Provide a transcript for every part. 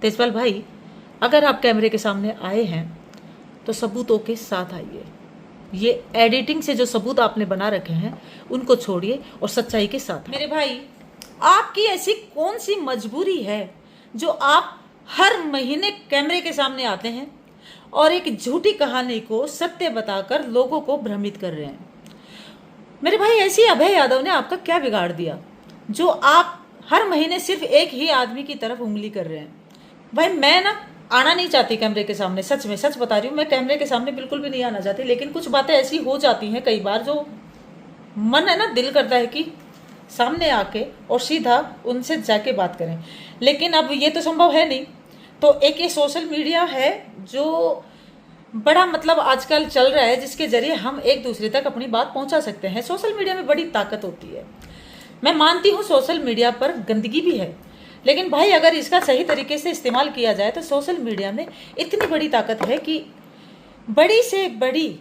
तेजपाल भाई, अगर आप कैमरे के सामने आए हैं तो सबूतों के साथ आइए। ये एडिटिंग से जो सबूत आपने बना रखे हैं उनको छोड़िए और सच्चाई के साथ। मेरे भाई, आपकी ऐसी कौन सी मजबूरी है जो आप हर महीने कैमरे के सामने आते हैं और एक झूठी कहानी को सत्य बताकर लोगों को भ्रमित कर रहे हैं? मेरे भाई, ऐसी अभय यादव ने आपका क्या बिगाड़ दिया जो आप हर महीने सिर्फ एक ही आदमी की तरफ उंगली कर रहे हैं? भाई, मैं ना आना नहीं चाहती कैमरे के सामने, सच में सच बता रही हूँ, मैं कैमरे के सामने बिल्कुल भी नहीं आना चाहती, लेकिन कुछ बातें ऐसी हो जाती हैं कई बार जो मन है ना, दिल करता है कि सामने आके और सीधा उनसे जाके बात करें, लेकिन अब ये तो संभव है नहीं। तो एक ये सोशल मीडिया है जो बड़ा मतलब आजकल चल रहा है, जिसके जरिए हम एक दूसरे तक अपनी बात पहुंचा सकते हैं। सोशल मीडिया में बड़ी ताकत होती है। मैं मानती हूँ सोशल मीडिया पर गंदगी भी है, लेकिन भाई अगर इसका सही तरीके से इस्तेमाल किया जाए तो सोशल मीडिया में इतनी बड़ी ताकत है कि बड़ी से बड़ी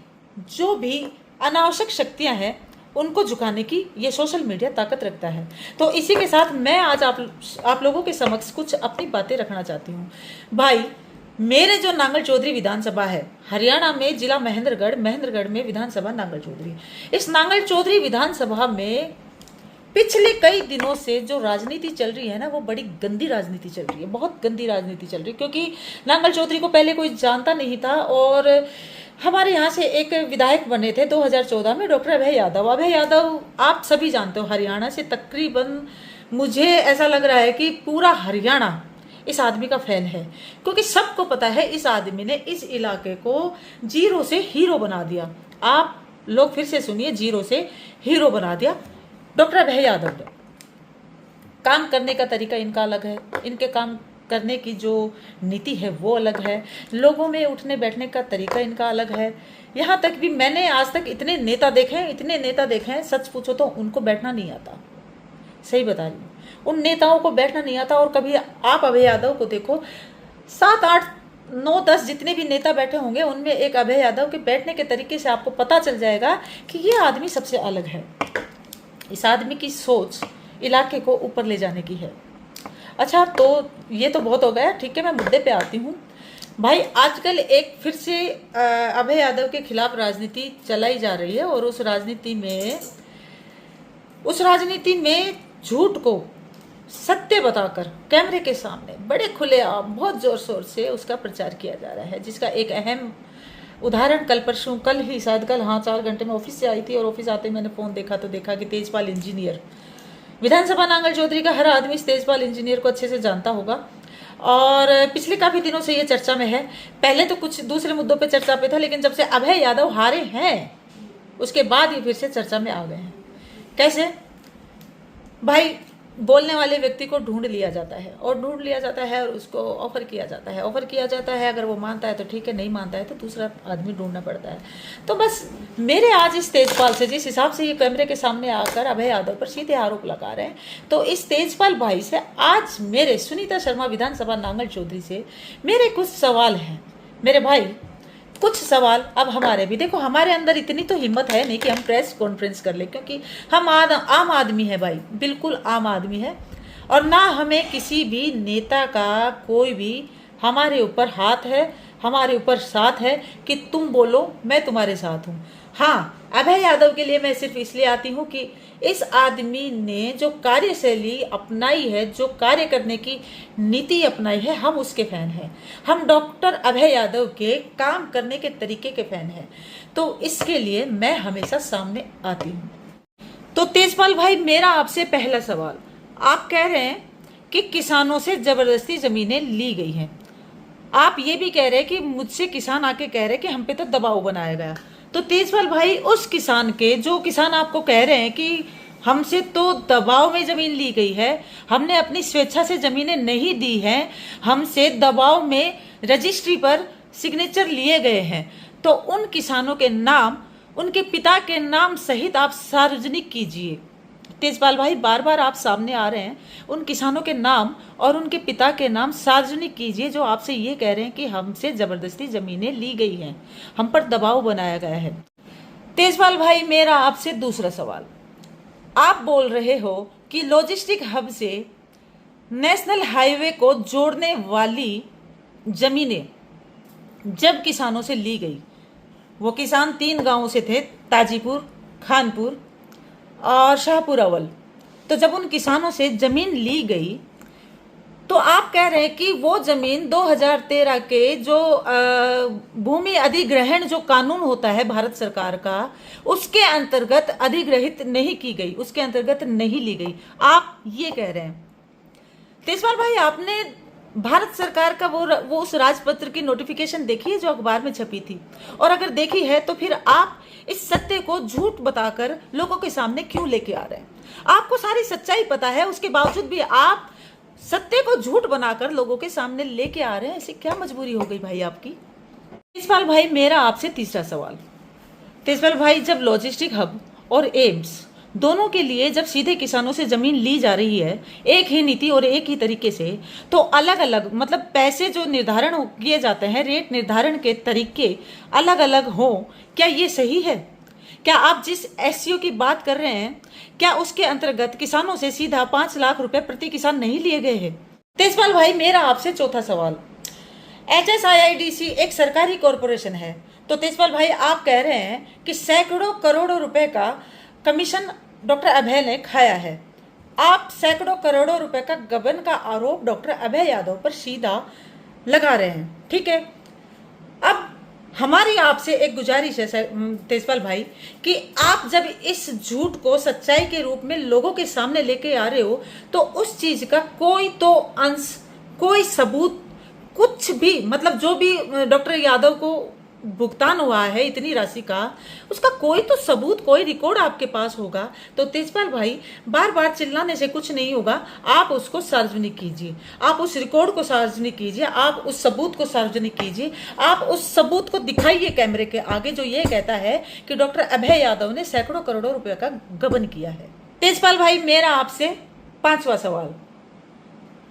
जो भी अनावश्यक शक्तियां हैं उनको झुकाने की ये सोशल मीडिया ताकत रखता है। तो इसी के साथ मैं आज आप लोगों के समक्ष कुछ अपनी बातें रखना चाहती हूँ। भाई, मेरे जो नांगल चौधरी विधानसभा है हरियाणा में, जिला महेंद्रगढ़ में विधानसभा नांगल चौधरी, इस नांगल चौधरी विधानसभा में पिछले कई दिनों से जो राजनीति चल रही है ना, वो बड़ी गंदी राजनीति चल रही है, बहुत गंदी राजनीति चल रही है। क्योंकि नांगल चौधरी को पहले कोई जानता नहीं था और हमारे यहाँ से एक विधायक बने थे 2014 में, डॉक्टर अभय यादव। अभय यादव आप सभी जानते हो, हरियाणा से तकरीबन मुझे ऐसा लग रहा है कि पूरा हरियाणा इस आदमी का फैन है, क्योंकि सबको पता है इस आदमी ने इस इलाके को जीरो से हीरो बना दिया। आप लोग फिर से सुनिए, जीरो से हीरो बना दिया डॉक्टर अभय यादव ने। काम करने का तरीका इनका अलग है, इनके काम करने की जो नीति है वो अलग है, लोगों में उठने बैठने का तरीका इनका अलग है। यहाँ तक भी मैंने आज तक इतने नेता देखे हैं, सच पूछो तो उनको बैठना नहीं आता, सही बता रही हूँ, उन नेताओं को बैठना नहीं आता। और कभी आप अभय यादव को देखो, 7 8 9 10 जितने भी नेता बैठे होंगे उनमें एक अभय यादव के बैठने के तरीके से आपको पता चल जाएगा कि ये आदमी सबसे अलग है। इस आदमी की सोच इलाके को ऊपर ले जाने की है। अच्छा, तो ये तो बहुत हो गया, ठीक है, मैं मुद्दे पे आती हूँ। भाई, आजकल एक फिर से अभय यादव के खिलाफ राजनीति चलाई जा रही है और उस राजनीति में झूठ को सत्य बताकर कैमरे के सामने बड़े खुलेआम बहुत जोर शोर से उसका प्रचार किया जा रहा है, जिसका एक अहम उदाहरण कल ही शायद हाँ 4 घंटे में ऑफिस से आई थी और ऑफिस आते मैंने फ़ोन देखा तो देखा कि तेजपाल इंजीनियर, विधानसभा नांगल चौधरी का हर आदमी इस तेजपाल इंजीनियर को अच्छे से जानता होगा और पिछले काफ़ी दिनों से ये चर्चा में है। पहले तो कुछ दूसरे मुद्दों पे चर्चा पे था, लेकिन जब से अभय यादव हारे हैं उसके बाद ये फिर से चर्चा में आ गए हैं। कैसे? भाई, बोलने वाले व्यक्ति को ढूंढ लिया जाता है और उसको ऑफर किया जाता है। अगर वो मानता है तो ठीक है, नहीं मानता है तो दूसरा आदमी ढूंढना पड़ता है। तो बस मेरे आज इस तेजपाल से, जिस हिसाब से ये कैमरे के सामने आकर अभय यादव पर सीधे आरोप लगा रहे हैं, तो इस तेजपाल भाई से आज मेरे सुनीता शर्मा विधानसभा नांगल चौधरी से मेरे कुछ सवाल हैं। मेरे भाई, कुछ सवाल अब हमारे भी, देखो हमारे अंदर इतनी तो हिम्मत है नहीं कि हम प्रेस कॉन्फ्रेंस कर ले, क्योंकि हम आम आदमी है भाई, बिल्कुल आम आदमी है, और ना हमें किसी भी नेता का कोई भी हमारे ऊपर हाथ है, हमारे ऊपर साथ है कि तुम बोलो मैं तुम्हारे साथ हूँ। हाँ, अभय यादव के लिए मैं सिर्फ इसलिए आती हूँ कि इस आदमी ने जो कार्यशैली अपनाई है, जो कार्य करने की नीति अपनाई है, हम उसके फैन हैं। हम डॉक्टर अभय यादव के काम करने के तरीके के फैन हैं, तो इसके लिए मैं हमेशा सामने आती हूँ। तो तेजपाल भाई, मेरा आपसे पहला सवाल, आप कह रहे हैं कि किसानों से जबरदस्ती जमीनें ली गई हैं, आप ये भी कह रहे हैं कि मुझसे किसान आके कह रहे हैं कि हम पे तो दबाव बनाया गया। तो तेजपाल भाई, उस किसान के, जो किसान आपको कह रहे हैं कि हमसे तो दबाव में ज़मीन ली गई है, हमने अपनी स्वेच्छा से ज़मीनें नहीं दी हैं, हमसे दबाव में रजिस्ट्री पर सिग्नेचर लिए गए हैं, तो उन किसानों के नाम, उनके पिता के नाम सहित आप सार्वजनिक कीजिए। तेजपाल भाई, बार बार आप सामने आ रहे हैं, उन किसानों के नाम और उनके पिता के नाम सार्वजनिक कीजिए जो आपसे ये कह रहे हैं कि हमसे ज़बरदस्ती ज़मीनें ली गई हैं, हम पर दबाव बनाया गया है। तेजपाल भाई, मेरा आपसे दूसरा सवाल, आप बोल रहे हो कि लॉजिस्टिक हब से नेशनल हाईवे को जोड़ने वाली जमीनें जब किसानों से ली गई, वो किसान 3 गांवों से थे, ताजीपुर, खानपुर और शाहपुर अव्वल। तो जब उन किसानों से जमीन ली गई तो आप कह रहे हैं कि वो जमीन 2013 के जो भूमि अधिग्रहण जो कानून होता है भारत सरकार का, उसके अंतर्गत अधिग्रहित नहीं की गई, उसके अंतर्गत नहीं ली गई, आप ये कह रहे हैं। तेजपाल भाई, आपने भारत सरकार का वो उस राजपत्र की नोटिफिकेशन देखी है जो अखबार में छपी थी? और अगर देखी है तो फिर आप इस सत्य को झूठ बताकर लोगों के सामने क्यों लेके आ रहे हैं? आपको सारी सच्चाई पता है, उसके बावजूद भी आप सत्य को झूठ बनाकर लोगों के सामने लेके आ रहे हैं। ऐसी क्या मजबूरी हो गई भाई आपकी? तेजपाल भाई, मेरा आपसे तीसरा सवाल। तेजपाल भाई, जब लॉजिस्टिक हब और एम्स दोनों के लिए जब सीधे किसानों से जमीन ली जा रही है, एक ही नीति और एक ही तरीके से, तो अलग अलग मतलब पैसे जो निर्धारण किए जाते हैं, रेट निर्धारण के तरीके अलग अलग हो, क्या ये सही है? क्या आप जिस एससीओ की बात कर रहे हैं, क्या उसके अंतर्गत किसानों से सीधा 5 लाख रुपए प्रति किसान नहीं लिए गए हैं? तेजपाल भाई, मेरा आपसे चौथा सवाल। HSIIDC एक सरकारी कॉरपोरेशन है, तो तेजपाल भाई आप कह रहे हैं कि सैकड़ों करोड़ों रुपए का कमीशन डॉक्टर अभय ने खाया है। आप सैकड़ों करोड़ों रुपए का गबन का आरोप डॉक्टर अभय यादव पर सीधा लगा रहे हैं, ठीक है? अब हमारी आपसे एक गुजारिश है तेजपाल भाई कि आप जब इस झूठ को सच्चाई के रूप में लोगों के सामने लेके आ रहे हो, तो उस चीज का कोई तो अंश, कोई सबूत, कुछ भी, मतलब जो भी डॉक्टर यादव को भुगतान हुआ है इतनी राशि का, उसका कोई तो सबूत, कोई रिकॉर्ड आपके पास होगा। तो तेजपाल भाई, बार बार चिल्लाने से कुछ नहीं होगा, आप उसको सार्वजनिक कीजिए, आप उस रिकॉर्ड को सार्वजनिक कीजिए, आप उस सबूत को सार्वजनिक कीजिए, आप उस सबूत को दिखाइए कैमरे के आगे जो ये कहता है कि डॉक्टर अभय यादव ने सैकड़ों करोड़ों रुपए का गबन किया है। तेजपाल भाई, मेरा आपसे 5वां सवाल।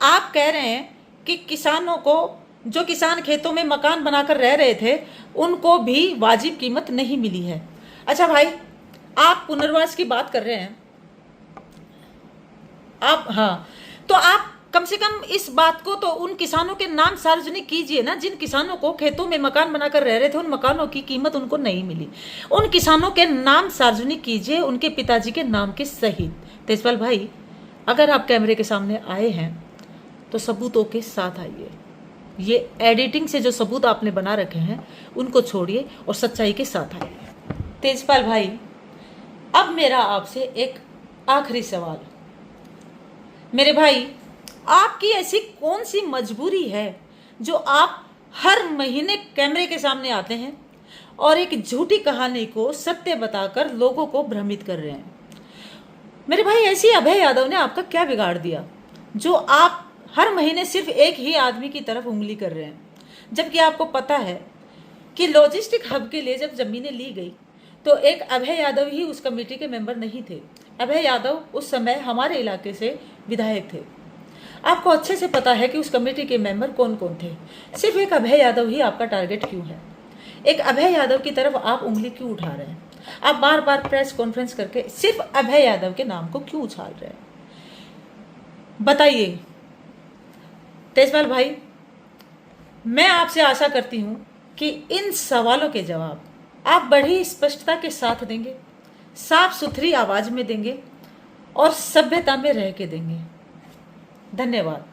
आप कह रहे हैं कि किसानों को, जो किसान खेतों में मकान बनाकर रह रहे थे, उनको भी वाजिब कीमत नहीं मिली है। अच्छा भाई, आप पुनर्वास की बात कर रहे हैं, आप, हाँ, तो आप कम से कम इस बात को तो उन किसानों के नाम सार्वजनिक कीजिए ना, जिन किसानों को खेतों में मकान बनाकर रह रहे थे, उन मकानों की कीमत उनको नहीं मिली। उन किसानों के नाम सार्वजनिक कीजिए, उनके पिताजी के नाम के सहित। तेजपाल भाई, अगर आप कैमरे के सामने आए हैं तो सबूतों के साथ आइए। ये एडिटिंग से जो सबूत आपने बना रखे हैं उनको छोड़िए और सच्चाई के साथ आइए। तेजपाल भाई, अब मेरा आपसे एक आखिरी सवाल। मेरे भाई, आपकी ऐसी कौन सी मजबूरी है जो आप हर महीने कैमरे के सामने आते हैं और एक झूठी कहानी को सत्य बताकर लोगों को भ्रमित कर रहे हैं? मेरे भाई, ऐसी अभय यादव ने आपका क्या बिगाड़ दिया जो आप हर महीने सिर्फ एक ही आदमी की तरफ उंगली कर रहे हैं, जबकि आपको पता है कि लॉजिस्टिक हब के लिए जब जमीनें ली गई तो एक अभय यादव ही उस कमेटी के मेंबर नहीं थे। अभय यादव उस समय हमारे इलाके से विधायक थे। आपको अच्छे से पता है कि उस कमेटी के मेंबर कौन कौन थे। सिर्फ एक अभय यादव ही आपका टारगेट क्यों है? एक अभय यादव की तरफ आप उंगली क्यों उठा रहे हैं? आप बार बार प्रेस कॉन्फ्रेंस करके सिर्फ अभय यादव के नाम को क्यों उछाल रहे हैं? बताइए तेजपाल भाई। मैं आपसे आशा करती हूं कि इन सवालों के जवाब आप बड़ी स्पष्टता के साथ देंगे, साफ सुथरी आवाज में देंगे और सभ्यता में रह के देंगे। धन्यवाद।